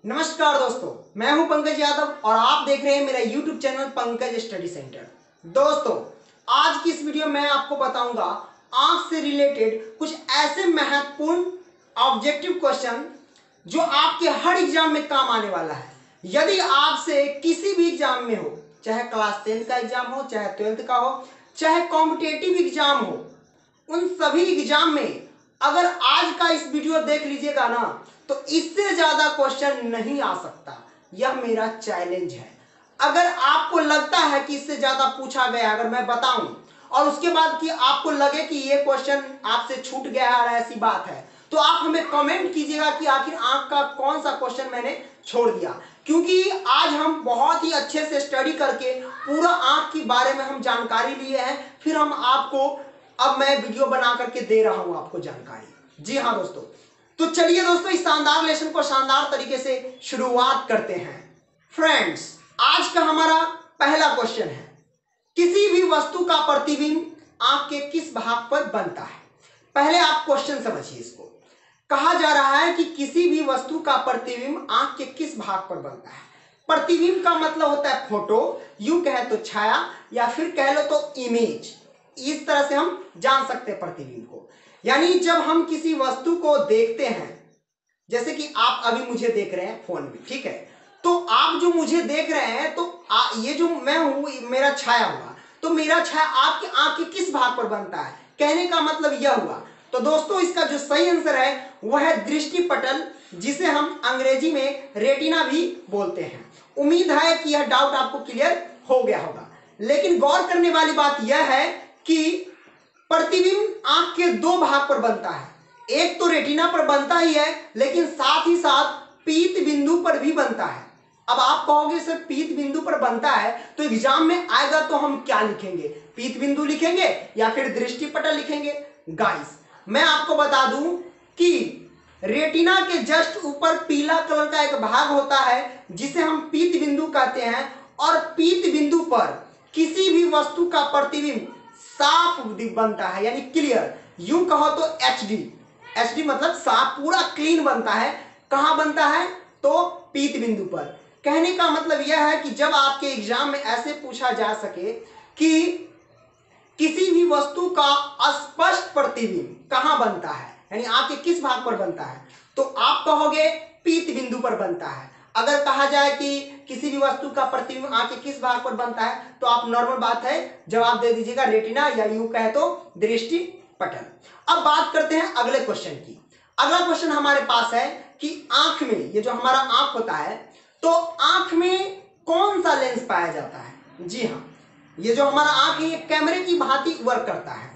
नमस्कार दोस्तों, मैं हूं पंकज यादव और आप देख रहे हैं मेरा YouTube channel Pankaj study centre. दोस्तों, आज की इस वीडियो में आपको बताऊंगा आंख से रिलेटेड कुछ ऐसे महत्वपूर्ण ऑब्जेक्टिव क्वेश्चन जो आपके हर एग्जाम में काम आने वाला है। यदि आपसे किसी भी एग्जाम में हो, चाहे क्लास 10 का एग्जाम हो, चाहे 12th का हो, चाहे कॉम्पिटेटिव एग्जाम हो, उन सभी एग्जाम में अगर आज का इस वीडियो देख लीजिएगा ना, तो इससे ज्यादा क्वेश्चन नहीं आ सकता। यह मेरा चैलेंज है। अगर आपको लगता है कि इससे ज्यादा पूछा गया, अगर मैं बताऊं और उसके बाद कि आपको लगे कि ये क्वेश्चन आपसे छूट गया है, ऐसी बात है, तो आप हमें कमेंट कीजिएगा कि आखिर आंख का कौन सा क्वेश्चन मैंने छोड़ दिया। क्योंकि आज हम बहुत ही अच्छे से स्टडी करके पूरा आंख के बारे में हम जानकारी लिए हैं, फिर हम आपको अब मैं वीडियो बना करके दे रहा हूं आपको जानकारी। जी हाँ दोस्तों, तो चलिए दोस्तों, इस शानदार लेसन को शानदार तरीके से शुरुआत करते हैं। फ्रेंड्स, आज का हमारा पहला क्वेश्चन है, किसी भी वस्तु का प्रतिबिंब आंख के किस भाग पर बनता है। पहले आप क्वेश्चन समझिए। इसको कहा जा रहा है कि किसी भी वस्तु का प्रतिबिंब आंख के किस भाग पर बनता है। प्रतिबिंब का मतलब होता है फोटो, यूं कहे तो छाया, या फिर कह लो तो इमेज। इस तरह से हम जान सकते हैं प्रतिबिंब को। यानी जब हम किसी वस्तु को देखते हैं, जैसे कि आप अभी मुझे देख रहे हैं फोन में, ठीक है, तो आप जो मुझे देख रहे हैं, तो ये जो मैं हूं, मेरा छाया हुआ, तो मेरा छाया आपकी आंख के किस भाग पर बनता है, कहने का मतलब यह हुआ। तो दोस्तों, इसका जो सही आंसर है वह है दृष्टि पटल, जिसे हम अंग्रेजी में रेटिना भी बोलते हैं। उम्मीद है कि यह डाउट आपको क्लियर हो गया होगा। लेकिन गौर करने वाली बात यह है कि प्रतिबिंब आंख के दो भाग पर बनता है। एक तो रेटिना पर बनता ही है, लेकिन साथ ही साथ पीत बिंदु पर भी बनता है। अब आप कहोगे सर पीत बिंदु पर बनता है तो एग्जाम में आएगा तो हम क्या लिखेंगे, पीत बिंदु लिखेंगे या फिर दृष्टि पटल लिखेंगे। गाइस, मैं आपको बता दूं कि रेटिना के जस्ट ऊपर पीला कलर का एक भाग होता है जिसे हम पीत बिंदु कहते हैं, और पीत बिंदु पर किसी भी वस्तु का प्रतिबिंब साफ बनता है, यानी क्लियर। यूं कहो तो एचडी मतलब साफ, पूरा क्लीन बनता है। कहां बनता है? तो पीत बिंदु पर। कहने का मतलब यह है कि जब आपके एग्जाम में ऐसे पूछा जा सके कि किसी भी वस्तु का स्पष्ट प्रतिबिंब कहां बनता है, यानी आपके किस भाग पर बनता है, तो आप कहोगे पीत बिंदु पर बनता है। अगर कहा जाए कि किसी भी वस्तु का प्रतिबिंब आंख के किस भाग पर बनता है, तो आप नॉर्मल बात है जवाब दे दीजिएगा रेटिना, या यूं कहे तो दृष्टि पटल। अब बात करते हैं अगले क्वेश्चन की। अगला क्वेश्चन हमारे पास है कि आंख में, ये जो हमारा आंख होता है, तो आंख में कौन सा लेंस पाया जाता है। जी हाँ, ये जो हमारा आंख है ये कैमरे की भांति वर्क करता है।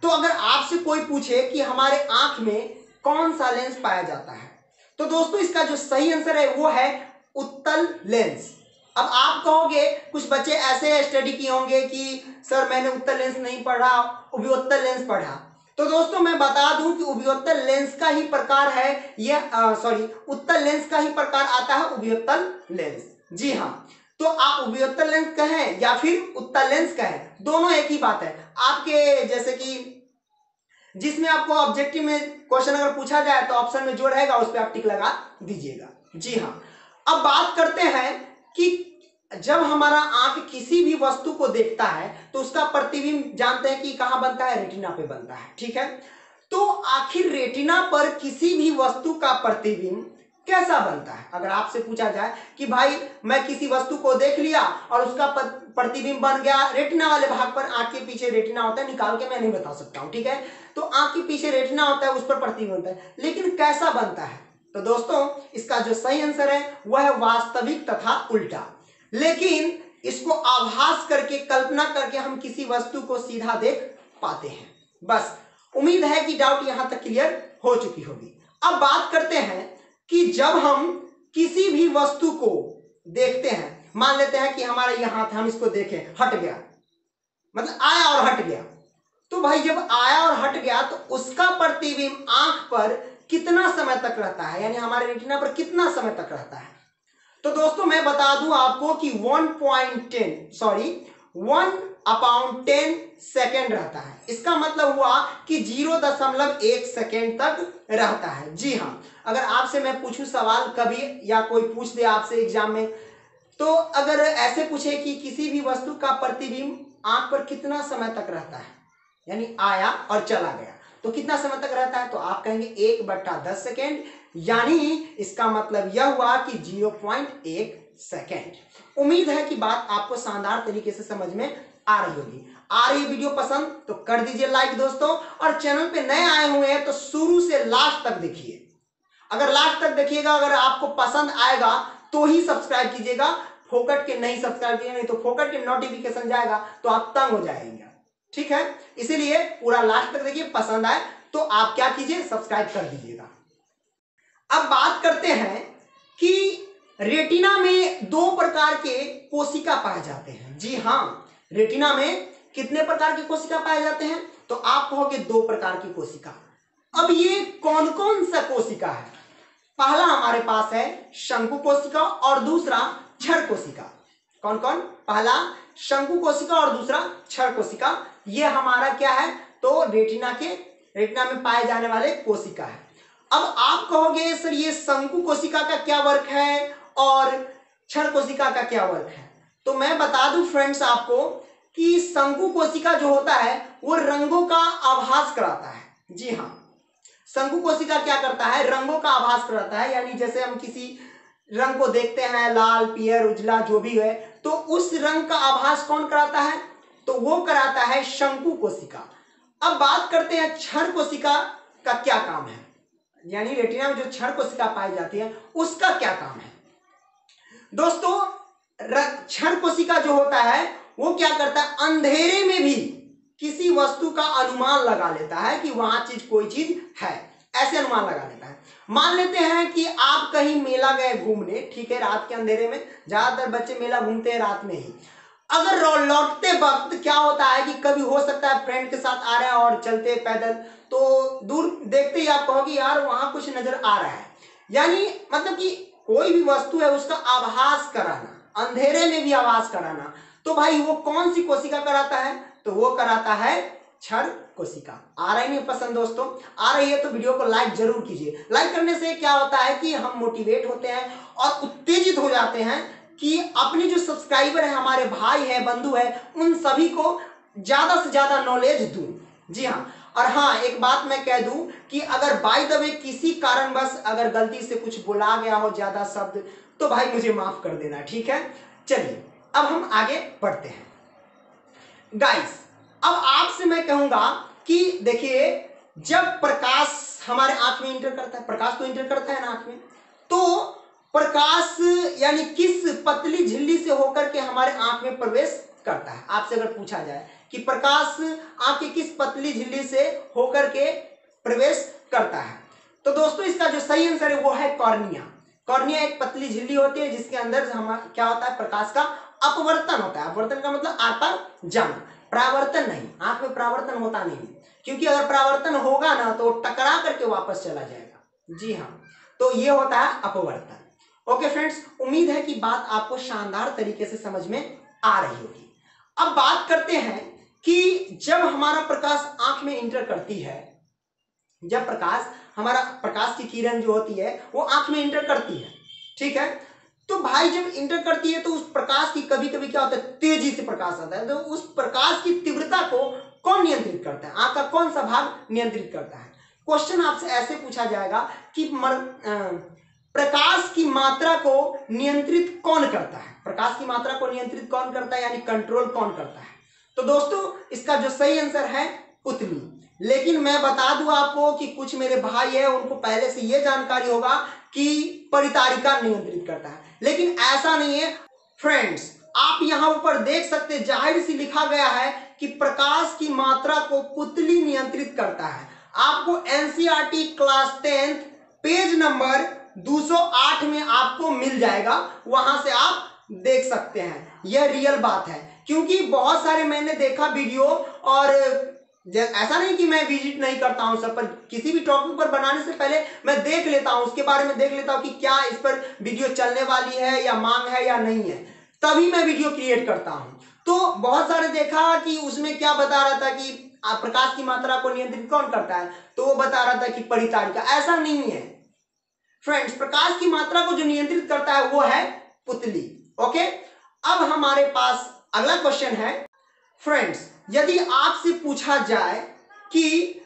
तो अगर आपसे कोई पूछे कि हमारे आंख में कौन सा लेंस पाया जाता है, तो दोस्तों इसका जो सही आंसर है वो है उत्तल लेंस। अब आप कहोगे, कुछ बच्चे ऐसे स्टडी किए होंगे कि सर मैंने उत्तल लेंस नहीं पढ़ा, उभयोत्तल लेंस पढ़ा। तो दोस्तों मैं बता दूं कि उभयोत्तल लेंस का ही प्रकार है यह, उत्तल लेंस का ही प्रकार आता है उभयोत्तल लेंस। जी हाँ, तो आप उभयोत्तल लेंस कहें या फिर उत्तल लेंस कहें, दोनों एक ही बात है। आपके जैसे कि जिसमें आपको ऑब्जेक्टिव में क्वेश्चन अगर पूछा जाए तो ऑप्शन में जो रहेगा उस पर आप टिक लगा दीजिएगा। जी हाँ, अब बात करते हैं कि जब हमारा आंख किसी भी वस्तु को देखता है तो उसका प्रतिबिंब जानते हैं कि कहां बनता है, रेटिना पे बनता है, ठीक है। तो आखिर रेटिना पर किसी भी वस्तु का प्रतिबिंब कैसा बनता है। अगर आपसे पूछा जाए कि भाई मैं किसी वस्तु को देख लिया और उसका प्रतिबिंब बन गया रेटिना वाले भाग पर, आंख के पीछे रेटिना होता है, निकाल के मैं नहीं बता सकता हूं, ठीक है। तो आंख के पीछे रेटिना होता है, उस पर प्रतिबिंब होता है, लेकिन कैसा बनता है। तो दोस्तों इसका जो सही आंसर है वह है वास्तविक तथा उल्टा। लेकिन इसको आभास करके, कल्पना करके हम किसी वस्तु को सीधा देख पाते हैं। बस, उम्मीद है कि डाउट यहां तक क्लियर हो चुकी होगी। अब बात करते हैं कि जब हम किसी भी वस्तु को देखते हैं, मान लेते हैं कि हमारा यह हाथ, हम इसको देखें, हट गया, मतलब आया और हट गया। तो भाई जब आया और हट गया तो उसका प्रतिबिंब आंख पर कितना समय तक रहता है, यानी हमारे रेटिना पर कितना समय तक रहता है। तो दोस्तों मैं बता दूं आपको कि 1 अपॉन 10 सेकेंड रहता है। इसका मतलब हुआ कि 0.1 सेकेंड तक रहता है। जी हाँ, अगर आपसे मैं पूछूं सवाल कभी या कोई पूछ दे आपसे एग्जाम में, तो अगर ऐसे पूछे कि किसी भी वस्तु का प्रतिबिंब आंख पर कितना समय तक रहता है, यानी आया और चला गया, तो कितना समय तक रहता है, तो आप कहेंगे 1/10 सेकेंड, यानी इसका मतलब यह हुआ कि 0.1 सेकेंड। उम्मीद है कि बात आपको शानदार तरीके से समझ में आ रही होगी। आ रही वीडियो पसंद तो कर दीजिए लाइक दोस्तों, और चैनल पे नए आए हुए हैं तो शुरू से लास्ट तक देखिए। अगर लास्ट तक देखिएगा, अगर आपको पसंद आएगा तो ही सब्सक्राइब कीजिएगा, फोकट के नहीं सब्सक्राइब कीजिएगा, नहीं तो फोकट के नोटिफिकेशन जाएगा तो आप तंग हो जाएंगे। ठीक है, इसीलिए पूरा लास्ट तक देखिए, पसंद आए तो आप क्या कीजिए, सब्सक्राइब कर दीजिएगा। अब बात करते हैं कि रेटिना में 2 प्रकार के कोशिका पाए जाते हैं। जी हाँ, रेटिना में कितने प्रकार के कोशिका पाए जाते हैं, तो आप कहोगे 2 प्रकार की कोशिका। अब ये कौन कौन सा कोशिका है? पहला हमारे पास है शंकु कोशिका और दूसरा क्षण कोशिका। कौन कौन? पहला शंकु कोशिका और दूसरा क्षण कोशिका। ये हमारा क्या है, तो रेटिना में पाए जाने वाले कोशिका है। अब आप कहोगे सर ये शंकु कोशिका का क्या वर्क है और क्षण कोशिका का क्या वर्क है? तो मैं बता दूं फ्रेंड्स आपको कि शंकु कोशिका जो होता है वो रंगों का आभास कराता है। जी हाँ, शंकु कोशिका क्या करता है, रंगों का आभास कराता है। यानी जैसे हम किसी रंग को देखते हैं, लाल, पीयर, उजला जो भी है, तो उस रंग का आभास कौन कराता है, तो वो कराता है शंकु कोशिका। अब बात करते हैं क्षण कोशिका का क्या काम है, यानी रेटिना में जो क्षण कोशिका पाई जाती है उसका क्या काम है। दोस्तों, क्षण कोशिका जो होता है वो क्या करता है, अंधेरे में भी किसी वस्तु का अनुमान लगा लेता है कि वहां कोई चीज है, ऐसे अनुमान लगा लेता है। मान लेते हैं कि आप कहीं मेला गए घूमने, ठीक है, रात के अंधेरे में, ज्यादातर बच्चे मेला घूमते हैं रात में ही। अगर लौटते वक्त क्या होता है कि कभी हो सकता है फ्रेंड के साथ आ रहे हैं और चलते पैदल, तो दूर देखते ही आप कहोगे यार वहां कुछ नजर आ रहा है। यानी मतलब कि कोई भी वस्तु है उसका आभास कराना, अंधेरे में भी आभास कराना, तो भाई वो कौन सी कोशिका कराता है, तो वो कराता है क्षण कोशिका। आ रही नहीं पसंद दोस्तों? आ रही है तो वीडियो को लाइक जरूर कीजिए। लाइक करने से क्या होता है कि हम मोटिवेट होते हैं और उत्तेजित हो जाते हैं कि अपने जो सब्सक्राइबर है, हमारे भाई है, बंधु है, उन सभी को ज्यादा से ज्यादा नॉलेज दूं। जी हाँ, और हाँ एक बात मैं कह दूं कि अगर बाय द वे किसी कारणवश अगर गलती से कुछ बोला गया हो ज्यादा शब्द, तो भाई मुझे माफ कर देना, ठीक है। चलिए अब हम आगे बढ़ते हैं गाइस। अब आपसे मैं कहूंगा कि देखिए, जब प्रकाश हमारे आंख में इंटर करता है, प्रकाश तो इंटर करता है ना आंख में, तो प्रकाश यानी किस पतली झिल्ली से होकर के हमारे आंख में प्रवेश करता है। आपसे अगर पूछा जाए कि प्रकाश आंख की किस पतली झिल्ली से होकर के प्रवेश करता है, तो दोस्तों इसका जो सही आंसर है वो है कॉर्निया। कॉर्निया एक पतली झिल्ली होती है जिसके अंदर क्या होता है, प्रकाश का अपवर्तन होता है। अपवर्तन का मतलब आर पार जाना, परावर्तन नहीं। आंख में परावर्तन होता नहीं, क्योंकि अगर परावर्तन होगा ना तो टकरा करके वापस चला जाएगा। जी हाँ, तो ये होता है अपवर्तन। ओके फ्रेंड्स, उम्मीद है कि बात आपको शानदार तरीके से समझ में आ रही होगी। अब बात करते हैं कि जब हमारा प्रकाश आंख में इंटर करती है, जब प्रकाश की किरण जो होती है वो आंख में इंटर करती है, ठीक है, तो भाई जब इंटर करती है तो उस प्रकाश की कभी कभी क्या होता है, तेजी से प्रकाश आता है, तो उस प्रकाश की तीव्रता को कौन नियंत्रित करता है, आंख का कौन सा भाग नियंत्रित करता है। क्वेश्चन आपसे ऐसे पूछा जाएगा कि प्रकाश की मात्रा को नियंत्रित कौन करता है, प्रकाश की मात्रा को नियंत्रित कौन करता है, यानी कंट्रोल कौन करता है। तो दोस्तों इसका जो सही आंसर है पुतली। लेकिन मैं बता दूं आपको कि कुछ मेरे भाई है उनको पहले से यह जानकारी होगा कि परितारिका नियंत्रित करता है, लेकिन ऐसा नहीं है फ्रेंड्स। आप यहां ऊपर देख सकते, जाहिर सी लिखा गया है कि प्रकाश की मात्रा को पुतली नियंत्रित करता है। आपको एनसीईआरटी क्लास 10 पेज नंबर 208 में आपको मिल जाएगा, वहां से आप देख सकते हैं। यह रियल बात है, क्योंकि बहुत सारे मैंने देखा वीडियो, और ऐसा नहीं कि मैं विजिट नहीं करता हूं सब पर, किसी भी टॉपिक पर बनाने से पहले मैं देख लेता हूं, उसके बारे में देख लेता हूं कि क्या इस पर वीडियो चलने वाली है या मांग है या नहीं है, तभी मैं वीडियो क्रिएट करता हूं। तो बहुत सारे देखा कि उसमें क्या बता रहा था कि प्रकाश की मात्रा को नियंत्रित कौन करता है, तो वो बता रहा था कि परितारिका। ऐसा नहीं है फ्रेंड्स, प्रकाश की मात्रा को जो नियंत्रित करता है वो है पुतली। ओके, अब हमारे पास अगला क्वेश्चन है फ्रेंड्स, यदि आपसे पूछा जाए कि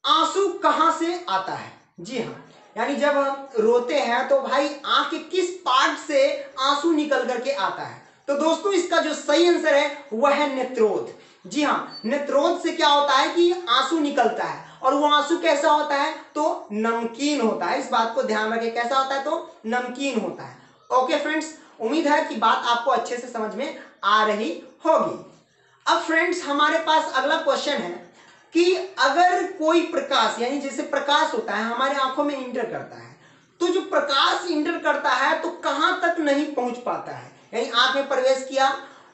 आंसू कहां से आता है। जी हाँ, यानी जब हम रोते हैं तो भाई आंख के किस पार्ट से आंसू निकल करके आता है, तो दोस्तों इसका जो सही आंसर है वह है नेत्रोध। जी हाँ, नेत्रोध से क्या होता है कि आंसू निकलता है, और वो आंसू कैसा होता है, तो नमकीन होता है। इस बात को ध्यान रखें, कैसा होता है, तो नमकीन होता है। ओके फ्रेंड्स, उम्मीद है कि बात आपको अच्छे से समझ में आ रही होगी। अब फ्रेंड्स हमारे पास अगला क्वेश्चन है कि अगर कोई प्रकाश, यानी जैसे प्रकाश होता है हमारे आंखों में इंटर करता है, तो जो प्रकाश इंटर करता है तो कहां तक नहीं पहुंच पाता है, यानी आंख में प्रवेश किया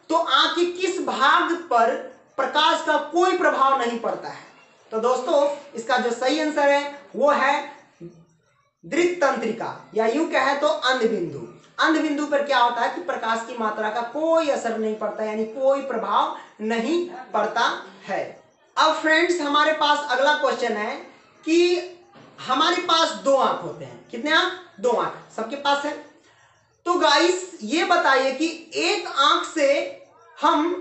तो आंख के किस भाग पर प्रकाश का कोई प्रभाव नहीं पड़ता है, तो दोस्तों इसका जो सही आंसर है वो है दृक् तंत्रिका, या यूं कहे तो अंधबिंदु। अंधबिंदु पर क्या होता है कि प्रकाश की मात्रा का कोई असर नहीं पड़ता, यानी कोई प्रभाव नहीं पड़ता है। अब फ्रेंड्स हमारे पास अगला क्वेश्चन है कि हमारे पास दो आंख होते हैं, कितने आंख, दो आंख सबके पास है। तो गाइस ये बताइए कि एक आंख से हम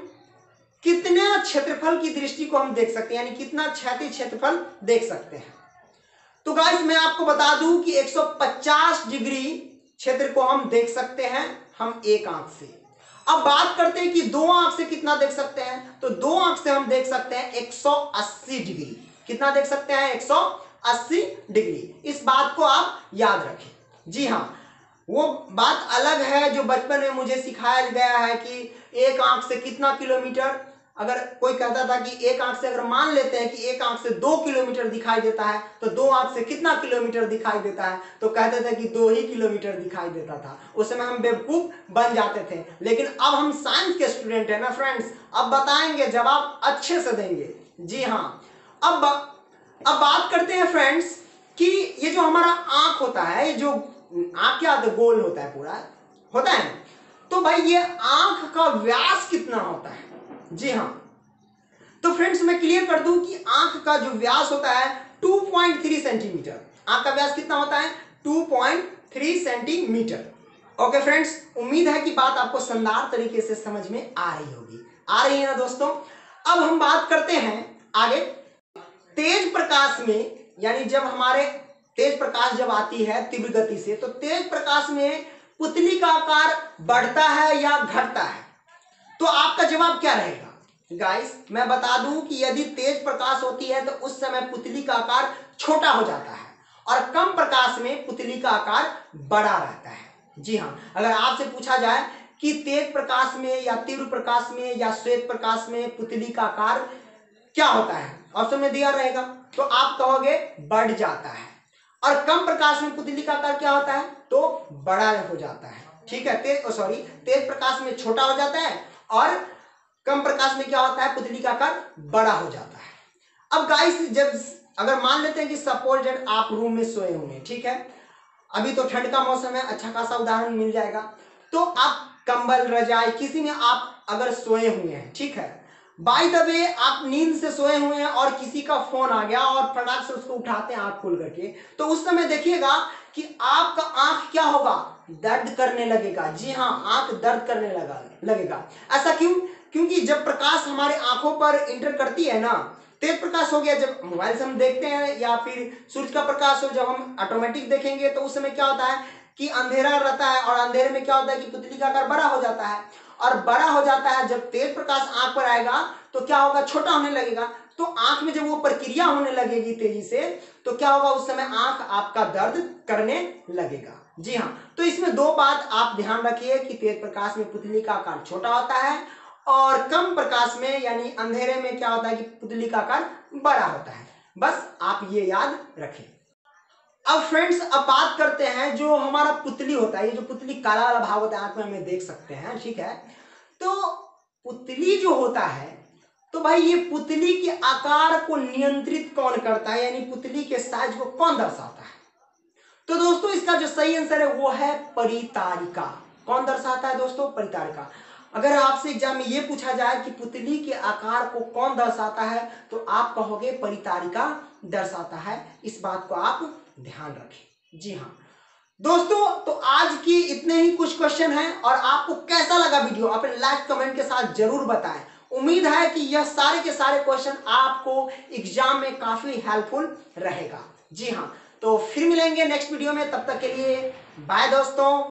कितने क्षेत्रफल की दृष्टि को हम देख सकते हैं, यानी कितना क्षैतिज क्षेत्रफल देख सकते हैं। तो गाइस मैं आपको बता दूं कि 150 डिग्री क्षेत्र को हम देख सकते हैं हम एक आंख से। अब बात करते हैं कि दो आंख से कितना देख सकते हैं, तो दो आंख से हम देख सकते हैं 180 डिग्री। कितना देख सकते हैं, 180 डिग्री। इस बात को आप याद रखें। जी हाँ, वो बात अलग है जो बचपन में मुझे सिखाया गया है कि एक आंख से कितना किलोमीटर, अगर कोई कहता था कि एक आंख से अगर मान लेते हैं कि एक आंख से 2 किलोमीटर दिखाई देता है, तो दो आंख से कितना किलोमीटर दिखाई देता है, तो कहते थे कि 2 ही किलोमीटर दिखाई देता था। उस समय हम बेवकूफ बन जाते थे, लेकिन अब हम साइंस के स्टूडेंट हैं ना फ्रेंड्स, अब बताएंगे, जवाब अच्छे से देंगे। जी हाँ, अब बात करते हैं फ्रेंड्स कि ये जो हमारा आंख होता है, ये जो आंख क्या होता है, गोल होता है, पूरा होता है, तो भाई ये आंख का व्यास कितना होता है। जी हाँ, तो फ्रेंड्स मैं क्लियर कर दूं कि आंख का जो व्यास होता है 2.3 सेंटीमीटर। आंख का व्यास कितना होता है, 2.3 सेंटीमीटर। ओके फ्रेंड्स, उम्मीद है कि बात आपको शानदार तरीके से समझ में आ रही होगी, आ रही है ना दोस्तों। अब हम बात करते हैं आगे तेज प्रकाश में, यानी जब हमारे तेज प्रकाश जब आती है तीव्र गति से, तो तेज प्रकाश में पुतली का आकार बढ़ता है या घटता है, तो आपका जवाब क्या रहेगा। गाइस मैं बता दूं कि यदि तेज प्रकाश होती है तो उस समय पुतली का आकार छोटा हो जाता है, और कम प्रकाश में पुतली का आकार बड़ा रहता है। जी हाँ, अगर आपसे पूछा जाए कि तेज प्रकाश में या तीव्र प्रकाश में या श्वेत प्रकाश में पुतली का आकार क्या होता है, ऑप्शन में दिया रहेगा, तो आप कहोगे बढ़ जाता है, और कम प्रकाश में पुतली का आकार क्या होता है, तो बड़ा हो जाता है। ठीक है, तेज प्रकाश में छोटा हो जाता है और कम प्रकाश में क्या होता है, पुतली का आकार बड़ा हो जाता है। अब गाइस जब अगर मान लेते हैं कि सपोज आप रूम में सोए हुए हैं, ठीक है, अभी तो ठंड का मौसम है, अच्छा खासा उदाहरण मिल जाएगा, तो आप कंबल रजाई किसी में आप अगर सोए हुए हैं, ठीक है, बाय द वे आप नींद से सोए हुए हैं और किसी का फोन आ गया और फटाक से उसको उठाते हैं आंख खोल करके, तो उस समय देखिएगा कि आपका आंख क्या होगा, दर्द करने लगेगा। जी हाँ, आंख दर्द करने लगेगा। ऐसा क्यों, क्योंकि जब प्रकाश हमारे आंखों पर इंटर करती है ना, तेज प्रकाश हो गया, जब मोबाइल से हम देखते हैं या फिर सूर्य का प्रकाश हो, जब हम ऑटोमेटिक देखेंगे तो उस समय क्या होता है कि अंधेरा रहता है, और अंधेरे में क्या होता है कि पुतली का आकार बड़ा हो जाता है, और बड़ा हो जाता है। जब तेज प्रकाश आंख पर आएगा तो क्या होगा, छोटा होने लगेगा, तो आंख में जब वो प्रक्रिया होने लगेगी तेजी से, तो क्या होगा, उस समय आंख आपका दर्द करने लगेगा। जी हाँ, तो इसमें दो बात आप ध्यान रखिए कि तेज प्रकाश में पुतली का आकार छोटा होता है, और कम प्रकाश में यानी अंधेरे में क्या होता है कि पुतली का आकार बड़ा होता है। बस आप ये याद रखें। अब फ्रेंड्स अब बात करते हैं जो हमारा पुतली होता है, ये जो पुतली काला वाला भाग होता है आंख में हमें देख सकते हैं, ठीक है, तो पुतली जो होता है, तो भाई ये पुतली के आकार को नियंत्रित कौन करता है, यानी पुतली के साइज को कौन दर्शाता है, तो दोस्तों इसका जो सही आंसर है वो है परितारिका। कौन दर्शाता है दोस्तों, परितारिका। अगर आपसे एग्जाम में ये पूछा जाए कि पुतली के आकार को कौन दर्शाता है, तो आप कहोगे परितारिका दर्शाता है। इस बात को आप ध्यान रखें। जी हाँ दोस्तों, तो आज की इतने ही कुछ क्वेश्चन हैं, और आपको कैसा लगा वीडियो अपने लाइक कमेंट के साथ जरूर बताएं। उम्मीद है कि यह सारे के सारे क्वेश्चन आपको एग्जाम में काफी हेल्पफुल रहेगा। जी हाँ, तो फिर मिलेंगे नेक्स्ट वीडियो में, तब तक के लिए बाय दोस्तों।